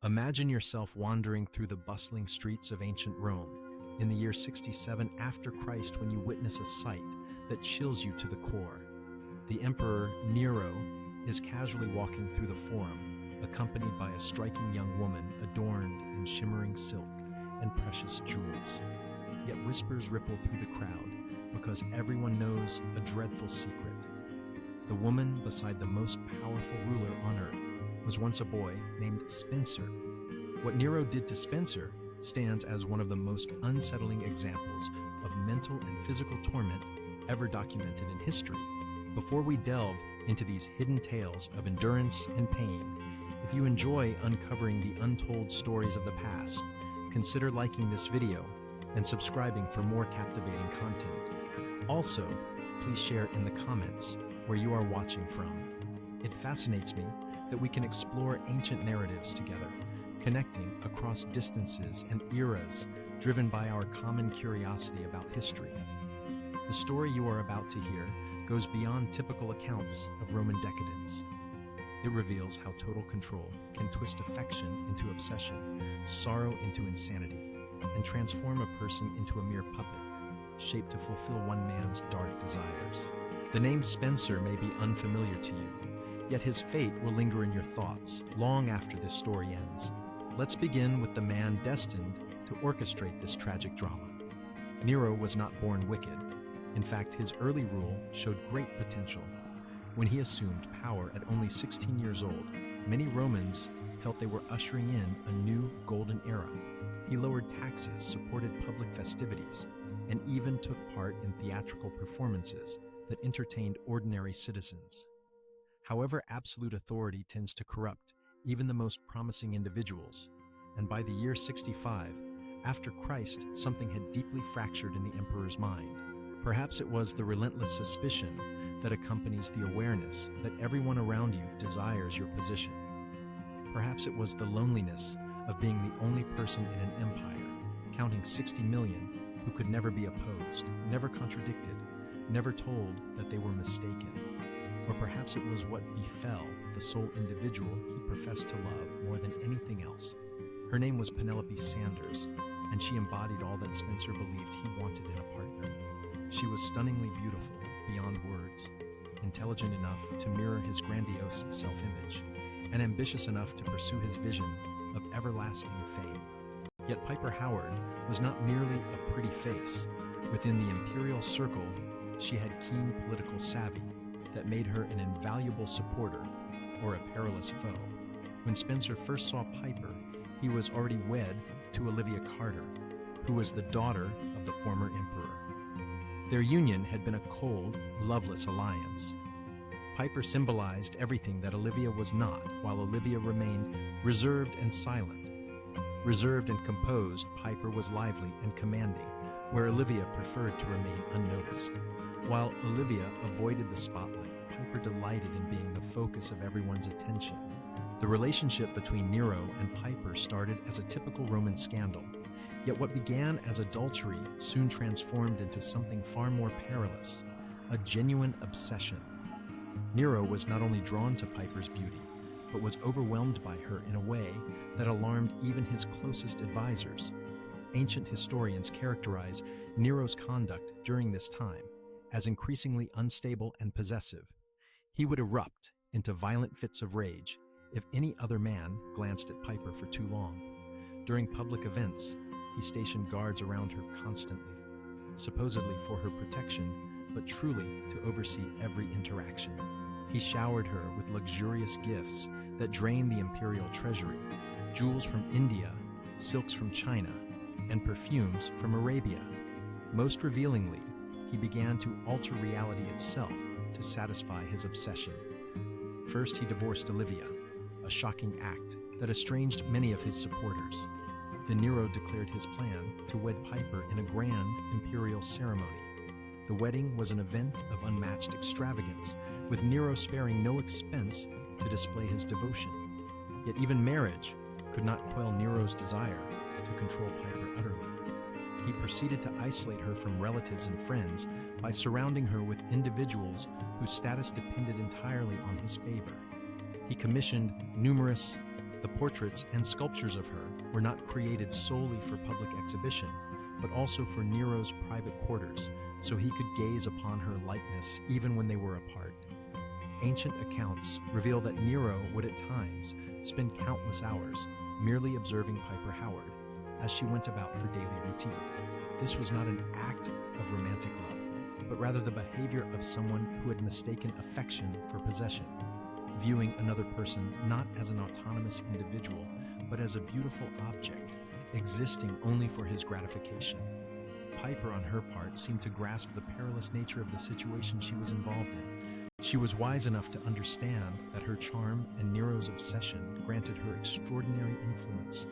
Imagine yourself wandering through the bustling streets of ancient Rome in the year 67 after Christ when you witness a sight that chills you to the core. The Emperor Nero is casually walking through the Forum, accompanied by a striking young woman adorned in shimmering silk and precious jewels. Yet whispers ripple through the crowd because everyone knows a dreadful secret. The woman beside the most powerful ruler on earth was once a boy named Spencer. What Nero did to Spencer stands as one of the most unsettling examples of mental and physical torment ever documented in history. Before we delve into these hidden tales of endurance and pain, if you enjoy uncovering the untold stories of the past, consider liking this video and subscribing for more captivating content. Also, please share in the comments where you are watching from. It fascinates me that we can explore ancient narratives together, connecting across distances and eras driven by our common curiosity about history. The story you are about to hear goes beyond typical accounts of Roman decadence. It reveals how total control can twist affection into obsession, sorrow into insanity, and transform a person into a mere puppet, shaped to fulfill one man's dark desires. The name Spencer may be unfamiliar to you, yet his fate will linger in your thoughts long after this story ends. Let's begin with the man destined to orchestrate this tragic drama. Nero was not born wicked. In fact, his early rule showed great potential. When he assumed power at only 16 years old, many Romans felt they were ushering in a new golden era. He lowered taxes, supported public festivities, and even took part in theatrical performances that entertained ordinary citizens. However, absolute authority tends to corrupt even the most promising individuals, and by the year 65, after Christ, something had deeply fractured in the emperor's mind. Perhaps it was the relentless suspicion that accompanies the awareness that everyone around you desires your position. Perhaps it was the loneliness of being the only person in an empire, counting 60 million who could never be opposed, never contradicted, never told that they were mistaken. Or perhaps it was what befell the sole individual he professed to love more than anything else. Her name was Penelope Sanders, and she embodied all that Spencer believed he wanted in a partner. She was stunningly beautiful beyond words, intelligent enough to mirror his grandiose self-image, and ambitious enough to pursue his vision of everlasting fame. Yet Piper Howard was not merely a pretty face. Within the imperial circle, she had keen political savvy that made her an invaluable supporter or a perilous foe. When Spencer first saw Piper, he was already wed to Olivia Carter, who was the daughter of the former emperor. Their union had been a cold, loveless alliance. Piper symbolized everything that Olivia was not, while Olivia remained reserved and silent. Reserved and composed, Piper was lively and commanding, where Olivia preferred to remain unnoticed. While Olivia avoided the spotlight, Piper delighted in being the focus of everyone's attention. The relationship between Nero and Piper started as a typical Roman scandal, yet what began as adultery soon transformed into something far more perilous, a genuine obsession. Nero was not only drawn to Piper's beauty, but was overwhelmed by her in a way that alarmed even his closest advisors. Ancient historians characterize Nero's conduct during this time as increasingly unstable and possessive. He would erupt into violent fits of rage if any other man glanced at Piper for too long. During public events, he stationed guards around her constantly, supposedly for her protection, but truly to oversee every interaction. He showered her with luxurious gifts that drained the imperial treasury, jewels from India, silks from China, and perfumes from Arabia. Most revealingly, he began to alter reality itself to satisfy his obsession. First, he divorced Olivia, a shocking act that estranged many of his supporters. Then Nero declared his plan to wed Piper in a grand imperial ceremony. The wedding was an event of unmatched extravagance, with Nero sparing no expense to display his devotion. Yet even marriage could not quell Nero's desire to control Piper utterly. He proceeded to isolate her from relatives and friends by surrounding her with individuals whose status depended entirely on his favor. He commissioned numerous The portraits and sculptures of her were not created solely for public exhibition, but also for Nero's private quarters, so he could gaze upon her likeness even when they were apart. Ancient accounts reveal that Nero would at times spend countless hours merely observing Piper Howard as she went about her daily routine. This was not an act of romantic love, but rather the behavior of someone who had mistaken affection for possession, viewing another person not as an autonomous individual, but as a beautiful object, existing only for his gratification. Piper, on her part, seemed to grasp the perilous nature of the situation she was involved in. She was wise enough to understand that her charm and Nero's obsession granted her extraordinary influence,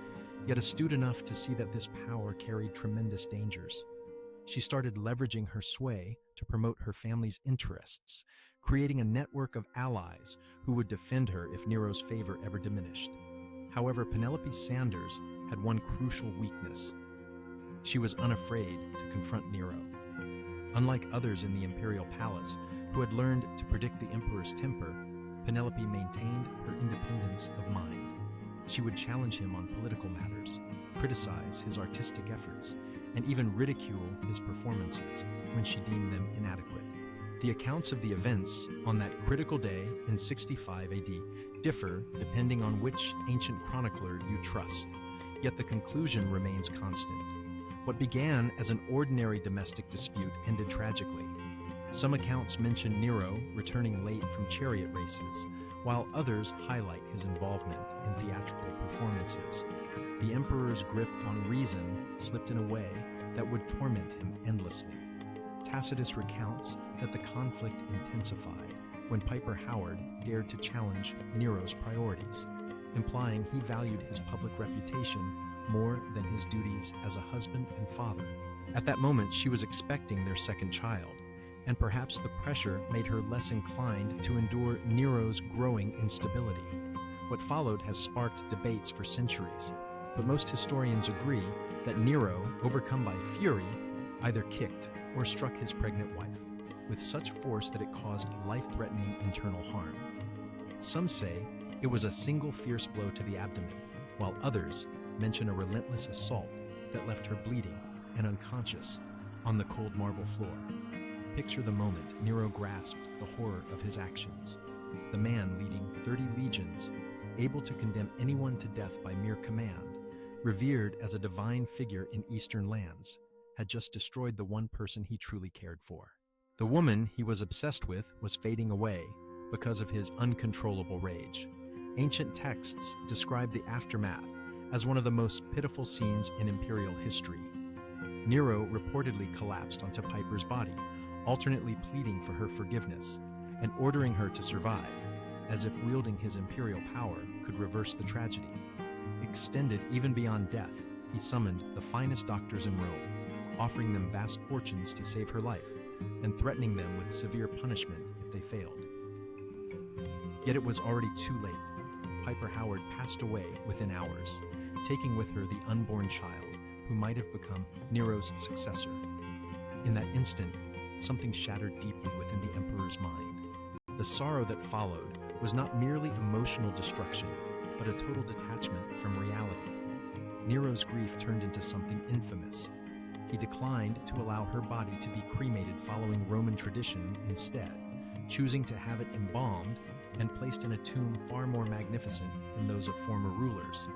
yet astute enough to see that this power carried tremendous dangers. She started leveraging her sway to promote her family's interests, creating a network of allies who would defend her if Nero's favor ever diminished. However, Penelope Sanders had one crucial weakness. She was unafraid to confront Nero. Unlike others in the imperial palace, who had learned to predict the emperor's temper, Penelope maintained her independence of mind. She would challenge him on political matters, criticize his artistic efforts, and even ridicule his performances when she deemed them inadequate. The accounts of the events on that critical day in 65 AD differ depending on which ancient chronicler you trust, yet the conclusion remains constant. What began as an ordinary domestic dispute ended tragically. Some accounts mention Nero returning late from chariot races, while others highlight his involvement in theatrical performances. The emperor's grip on reason slipped in a way that would torment him endlessly. Tacitus recounts that the conflict intensified when Piper Howard dared to challenge Nero's priorities, implying he valued his public reputation more than his duties as a husband and father. At that moment, she was expecting their second child, and perhaps the pressure made her less inclined to endure Nero's growing instability. What followed has sparked debates for centuries, but most historians agree that Nero, overcome by fury, either kicked or struck his pregnant wife, with such force that it caused life-threatening internal harm. Some say it was a single fierce blow to the abdomen, while others mention a relentless assault that left her bleeding and unconscious on the cold marble floor. Picture the moment Nero grasped the horror of his actions. The man leading 30 legions, able to condemn anyone to death by mere command, revered as a divine figure in Eastern lands, had just destroyed the one person he truly cared for. The woman he was obsessed with was fading away because of his uncontrollable rage. Ancient texts describe the aftermath as one of the most pitiful scenes in imperial history. Nero reportedly collapsed onto Piper's body, alternately pleading for her forgiveness and ordering her to survive, as if wielding his imperial power could reverse the tragedy. Extended even beyond death, he summoned the finest doctors in Rome, offering them vast fortunes to save her life and threatening them with severe punishment if they failed. Yet it was already too late. Piper Howard passed away within hours, taking with her the unborn child who might have become Nero's successor. In that instant, something shattered deeply within the emperor's mind. The sorrow that followed was not merely emotional destruction, but a total detachment from reality. Nero's grief turned into something infamous. He declined to allow her body to be cremated following Roman tradition instead, choosing to have it embalmed and placed in a tomb far more magnificent than those of former rulers.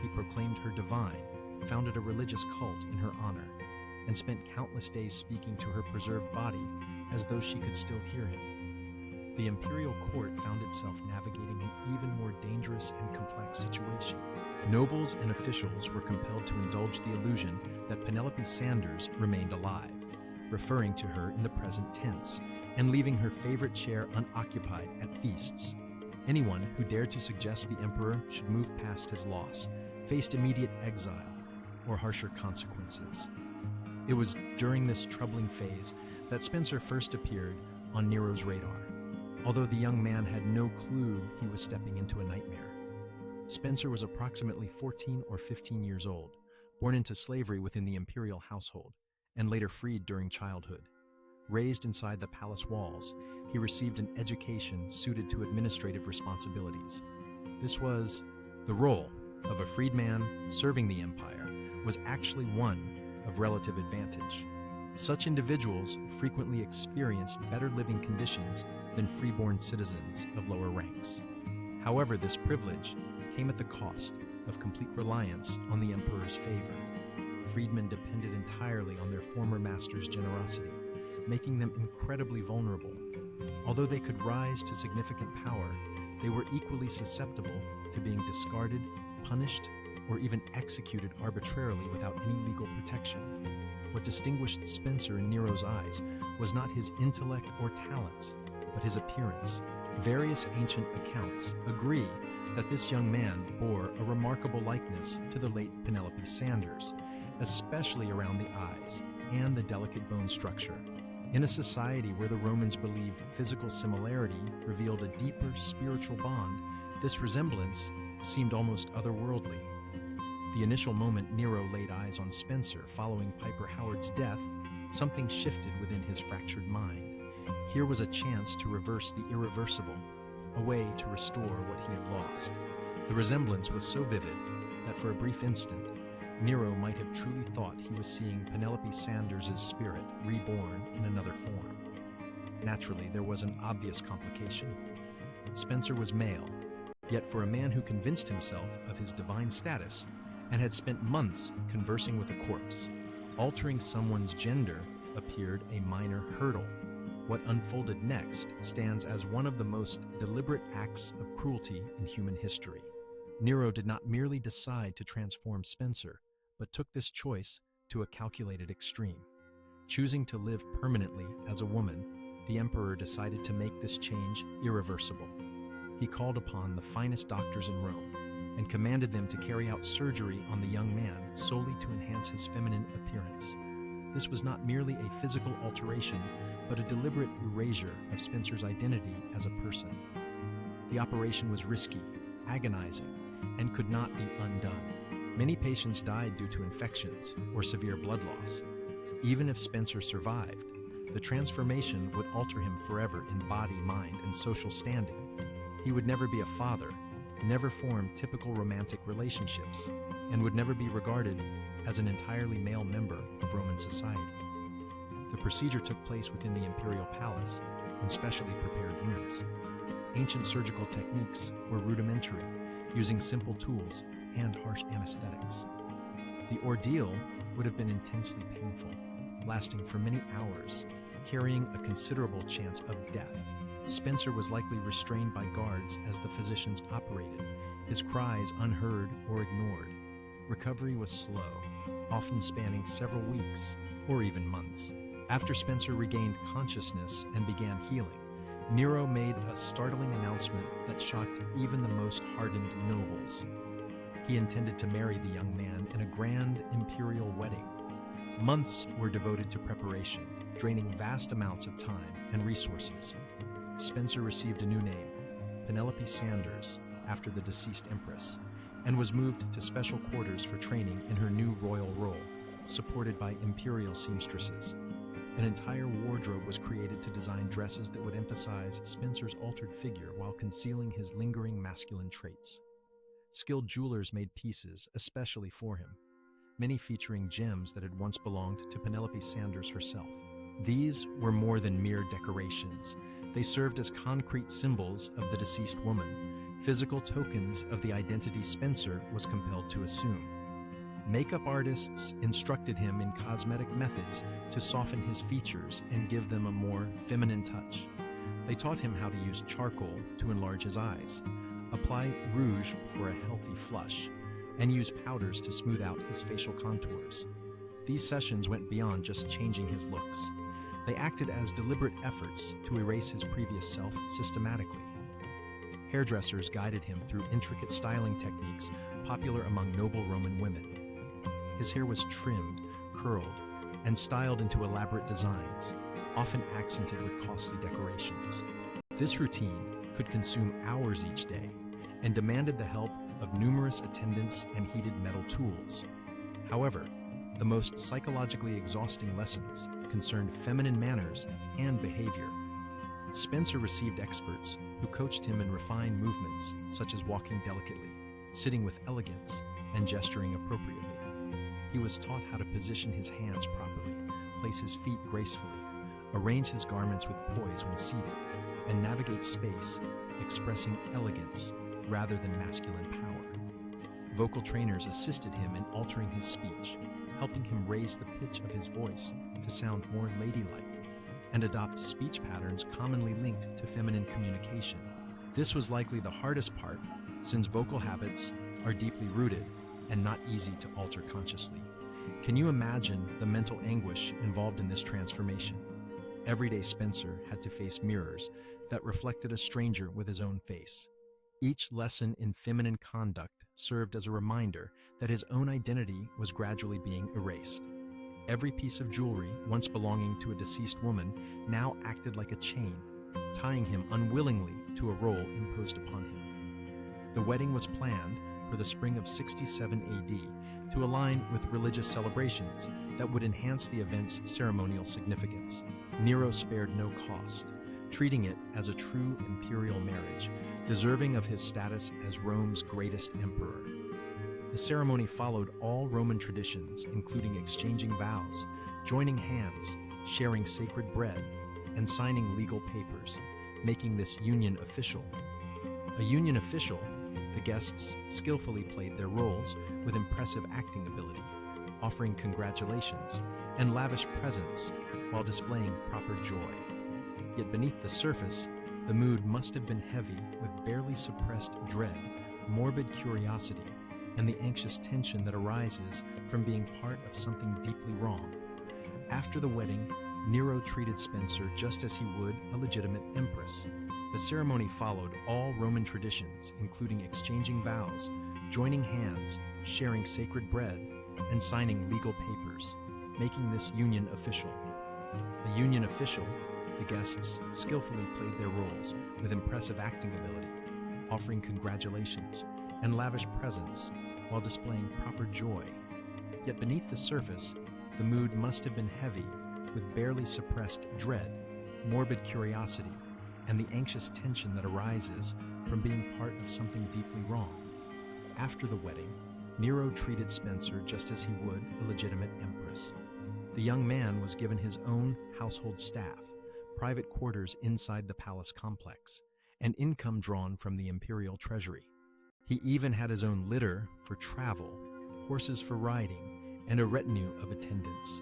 He proclaimed her divine, founded a religious cult in her honor, and spent countless days speaking to her preserved body as though she could still hear him. The imperial court found itself navigating an even more dangerous and complex situation. Nobles and officials were compelled to indulge the illusion that Penelope Sanders remained alive, referring to her in the present tense, and leaving her favorite chair unoccupied at feasts. Anyone who dared to suggest the emperor should move past his loss faced immediate exile or harsher consequences. It was during this troubling phase that Spencer first appeared on Nero's radar, although the young man had no clue he was stepping into a nightmare. Spencer was approximately 14 or 15 years old, born into slavery within the imperial household, and later freed during childhood. Raised inside the palace walls, he received an education suited to administrative responsibilities. This was The role of a freedman serving the empire was actually one of relative advantage. Such individuals frequently experienced better living conditions than freeborn citizens of lower ranks. However, this privilege came at the cost of complete reliance on the emperor's favor. Freedmen depended entirely on their former master's generosity, making them incredibly vulnerable. Although they could rise to significant power, they were equally susceptible to being discarded, punished, or even executed arbitrarily without any legal protection. What distinguished Spencer in Nero's eyes was not his intellect or talents, but his appearance. Various ancient accounts agree that this young man bore a remarkable likeness to the late Penelope Sanders, especially around the eyes and the delicate bone structure. In a society where the Romans believed physical similarity revealed a deeper spiritual bond, this resemblance seemed almost otherworldly. The initial moment Nero laid eyes on Spencer following Piper Howard's death, something shifted within his fractured mind. Here was a chance to reverse the irreversible, a way to restore what he had lost. The resemblance was so vivid that for a brief instant, Nero might have truly thought he was seeing Penelope Sanders' spirit reborn in another form. Naturally, there was an obvious complication. Spencer was male, yet for a man who convinced himself of his divine status and had spent months conversing with a corpse, altering someone's gender appeared a minor hurdle. What unfolded next stands as one of the most deliberate acts of cruelty in human history. Nero did not merely decide to transform Spencer, but took this choice to a calculated extreme. Choosing to live permanently as a woman, the emperor decided to make this change irreversible. He called upon the finest doctors in Rome and commanded them to carry out surgery on the young man solely to enhance his feminine appearance. This was not merely a physical alteration, but a deliberate erasure of Spencer's identity as a person. The operation was risky, agonizing, and could not be undone. Many patients died due to infections or severe blood loss. Even if Spencer survived, the transformation would alter him forever in body, mind, and social standing. He would never be a father, never form typical romantic relationships, and would never be regarded as an entirely male member of Roman society. The procedure took place within the imperial palace in specially prepared rooms. Ancient surgical techniques were rudimentary, using simple tools and harsh anesthetics. The ordeal would have been intensely painful, lasting for many hours, carrying a considerable chance of death. Spencer was likely restrained by guards as the physicians operated, his cries unheard or ignored. Recovery was slow, often spanning several weeks or even months. After Spencer regained consciousness and began healing, Nero made a startling announcement that shocked even the most hardened nobles. He intended to marry the young man in a grand imperial wedding. Months were devoted to preparation, draining vast amounts of time and resources. Spencer received a new name, Penelope Sanders, after the deceased empress, and was moved to special quarters for training in her new royal role, supported by imperial seamstresses. An entire wardrobe was created to design dresses that would emphasize Spencer's altered figure while concealing his lingering masculine traits. Skilled jewelers made pieces especially for him, many featuring gems that had once belonged to Penelope Sanders herself. These were more than mere decorations. They served as concrete symbols of the deceased woman, physical tokens of the identity Spencer was compelled to assume. Makeup artists instructed him in cosmetic methods to soften his features and give them a more feminine touch. They taught him how to use charcoal to enlarge his eyes, apply rouge for a healthy flush, and use powders to smooth out his facial contours. These sessions went beyond just changing his looks. They acted as deliberate efforts to erase his previous self systematically. Hairdressers guided him through intricate styling techniques popular among noble Roman women. His hair was trimmed, curled, and styled into elaborate designs, often accented with costly decorations. This routine could consume hours each day and demanded the help of numerous attendants and heated metal tools. However, the most psychologically exhausting lessons concerned feminine manners and behavior. Spencer received experts who coached him in refined movements, such as walking delicately, sitting with elegance and gesturing appropriately. He was taught how to position his hands properly, place his feet gracefully, arrange his garments with poise when seated, and navigate space, expressing elegance rather than masculine power. Vocal trainers assisted him in altering his speech, helping him raise the pitch of his voice to sound more ladylike, and adopt speech patterns commonly linked to feminine communication. This was likely the hardest part, since vocal habits are deeply rooted and not easy to alter consciously. Can you imagine the mental anguish involved in this transformation? Everyday Spencer had to face mirrors that reflected a stranger with his own face. Each lesson in feminine conduct served as a reminder that his own identity was gradually being erased. Every piece of jewelry, once belonging to a deceased woman, now acted like a chain, tying him unwillingly to a role imposed upon him. The wedding was planned for the spring of 67 AD to align with religious celebrations that would enhance the event's ceremonial significance. Nero spared no cost, treating it as a true imperial marriage, deserving of his status as Rome's greatest emperor. The ceremony followed all Roman traditions, including exchanging vows, joining hands, sharing sacred bread, and signing legal papers, making this union official. A union official, the guests skillfully played their roles with impressive acting ability, offering congratulations and lavish presents while displaying proper joy. Yet beneath the surface, the mood must have been heavy with barely suppressed dread, morbid curiosity, and the anxious tension that arises from being part of something deeply wrong. After the wedding, Nero treated Spencer just as he would a legitimate empress. The ceremony followed all Roman traditions, including exchanging vows, joining hands, sharing sacred bread, and signing legal papers, making this union official. A union official, the guests skillfully played their roles with impressive acting ability, offering congratulations and lavish presents while displaying proper joy. Yet beneath the surface, the mood must have been heavy with barely suppressed dread, morbid curiosity, and the anxious tension that arises from being part of something deeply wrong. After the wedding, Nero treated Spencer just as he would a legitimate empress. The young man was given his own household staff, private quarters inside the palace complex, and income drawn from the imperial treasury. He even had his own litter for travel, horses for riding, and a retinue of attendants.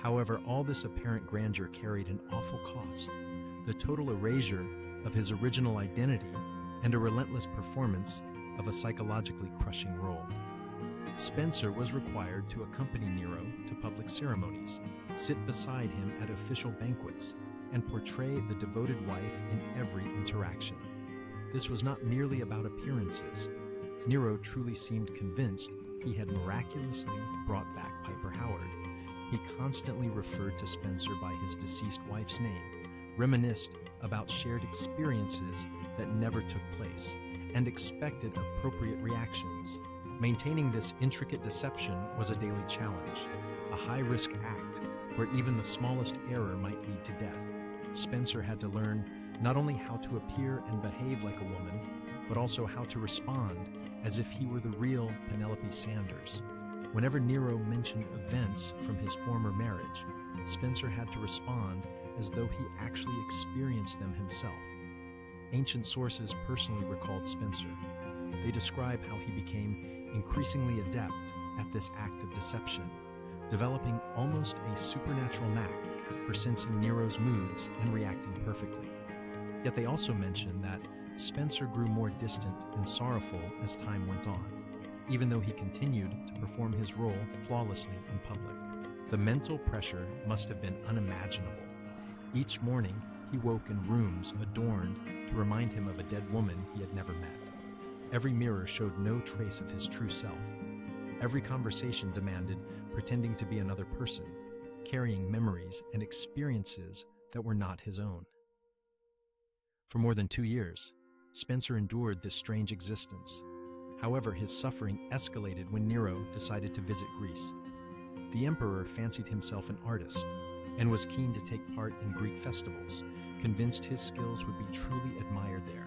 However, all this apparent grandeur carried an awful cost: the total erasure of his original identity and a relentless performance of a psychologically crushing role. Spencer was required to accompany Nero to public ceremonies, sit beside him at official banquets, and portray the devoted wife in every interaction. This was not merely about appearances. Nero truly seemed convinced he had miraculously brought back Piper Howard. He constantly referred to Spencer by his deceased wife's name, reminisced about shared experiences that never took place, and expected appropriate reactions. Maintaining this intricate deception was a daily challenge, a high-risk act where even the smallest error might lead to death. Spencer had to learn not only how to appear and behave like a woman, but also how to respond as if he were the real Penelope Sanders. Whenever Nero mentioned events from his former marriage, Spencer had to respond as though he actually experienced them himself. Ancient sources personally recalled Spencer. They describe how he became increasingly adept at this act of deception, developing almost a supernatural knack for sensing Nero's moods and reacting perfectly. Yet they also mention that Spencer grew more distant and sorrowful as time went on, even though he continued to perform his role flawlessly in public. The mental pressure must have been unimaginable. Each morning, he woke in rooms adorned to remind him of a dead woman he had never met. Every mirror showed no trace of his true self. Every conversation demanded pretending to be another person, carrying memories and experiences that were not his own. For more than 2 years, Spencer endured this strange existence. However, his suffering escalated when Nero decided to visit Greece. The emperor fancied himself an artist and was keen to take part in Greek festivals, convinced his skills would be truly admired there.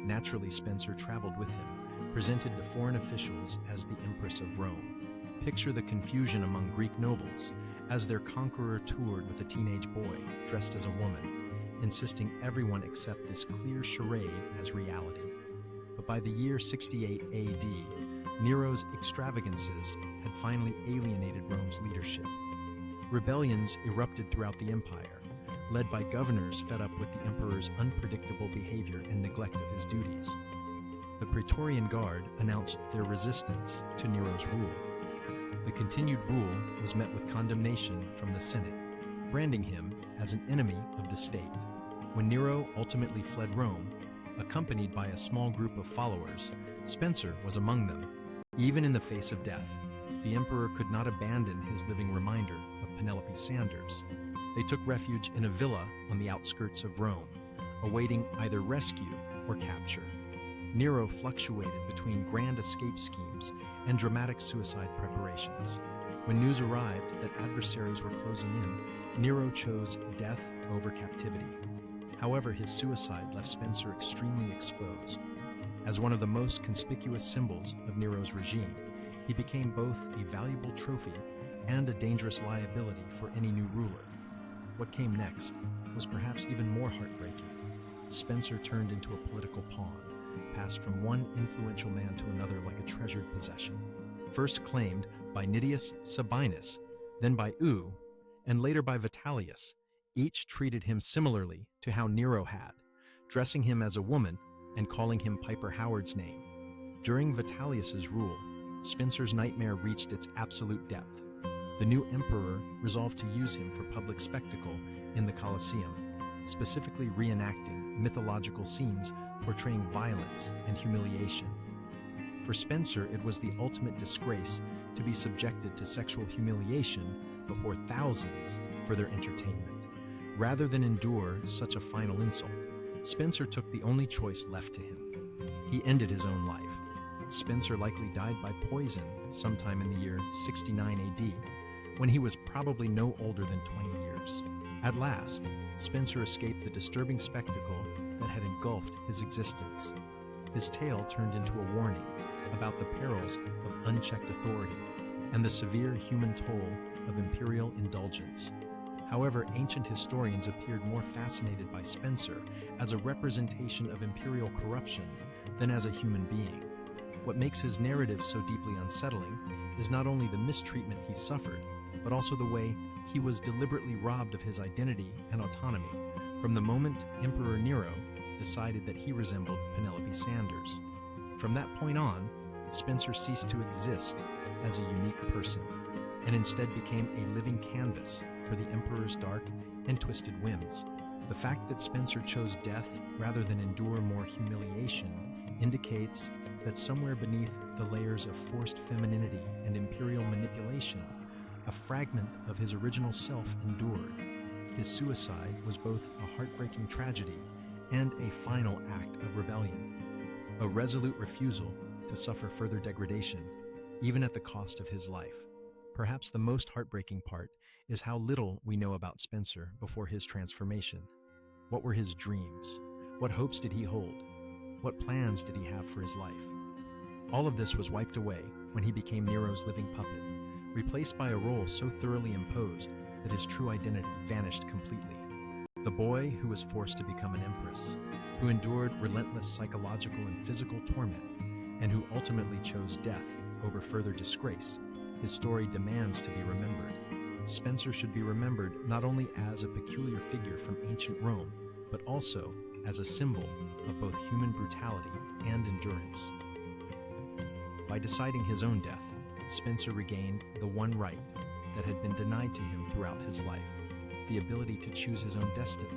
Naturally, Spencer traveled with him, presented to foreign officials as the Empress of Rome. Picture the confusion among Greek nobles as their conqueror toured with a teenage boy dressed as a woman, insisting everyone accept this clear charade as reality. But by the year 68 AD, Nero's extravagances had finally alienated Rome's leadership. Rebellions erupted throughout the empire, led by governors fed up with the emperor's unpredictable behavior and neglect of his duties. The Praetorian Guard announced their resistance to Nero's rule. The continued rule was met with condemnation from the Senate, branding him as an enemy of the state. When Nero ultimately fled Rome, accompanied by a small group of followers, Spencer was among them. Even in the face of death, the emperor could not abandon his living reminder of Penelope Sanders. They took refuge in a villa on the outskirts of Rome, awaiting either rescue or capture. Nero fluctuated between grand escape schemes and dramatic suicide preparations. When news arrived that adversaries were closing in, Nero chose death over captivity. However, his suicide left Spencer extremely exposed. As one of the most conspicuous symbols of Nero's regime, he became both a valuable trophy and a dangerous liability for any new ruler. What came next was perhaps even more heartbreaking. Spencer turned into a political pawn, passed from one influential man to another like a treasured possession. First claimed by Nitius Sabinus, then by U, and later by Vitellius, each treated him similarly to how Nero had, dressing him as a woman and calling him Piper Howard's name. During Vitellius's rule, Spencer's nightmare reached its absolute depth. The new emperor resolved to use him for public spectacle in the Colosseum, specifically reenacting mythological scenes portraying violence and humiliation. For Spencer, it was the ultimate disgrace to be subjected to sexual humiliation before thousands for their entertainment. Rather than endure such a final insult, Spencer took the only choice left to him. He ended his own life. Spencer likely died by poison sometime in the year 69 AD, when he was probably no older than 20 years. At last, Spencer escaped the disturbing spectacle that had engulfed his existence. His tale turned into a warning about the perils of unchecked authority and the severe human toll of imperial indulgence. However, ancient historians appeared more fascinated by Spencer as a representation of imperial corruption than as a human being. What makes his narrative so deeply unsettling is not only the mistreatment he suffered, but also the way he was deliberately robbed of his identity and autonomy from the moment Emperor Nero decided that he resembled Penelope Sanders. From that point on, Spencer ceased to exist as a unique person and instead became a living canvas for the emperor's dark and twisted whims. The fact that Spencer chose death rather than endure more humiliation indicates that somewhere beneath the layers of forced femininity and imperial manipulation, a fragment of his original self endured. His suicide was both a heartbreaking tragedy and a final act of rebellion, a resolute refusal to suffer further degradation, even at the cost of his life. Perhaps the most heartbreaking part is how little we know about Spencer before his transformation. What were his dreams? What hopes did he hold? What plans did he have for his life? All of this was wiped away when he became Nero's living puppet, replaced by a role so thoroughly imposed that his true identity vanished completely. The boy who was forced to become an empress, who endured relentless psychological and physical torment, and who ultimately chose death over further disgrace, his story demands to be remembered. Spencer should be remembered not only as a peculiar figure from ancient Rome, but also as a symbol of both human brutality and endurance. By deciding his own death, Spencer regained the one right that had been denied to him throughout his life, the ability to choose his own destiny.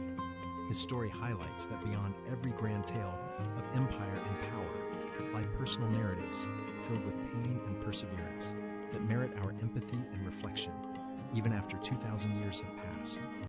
His story highlights that beyond every grand tale of empire and power lie personal narratives filled with pain and perseverance that merit our empathy and reflection, even after 2,000 years have passed.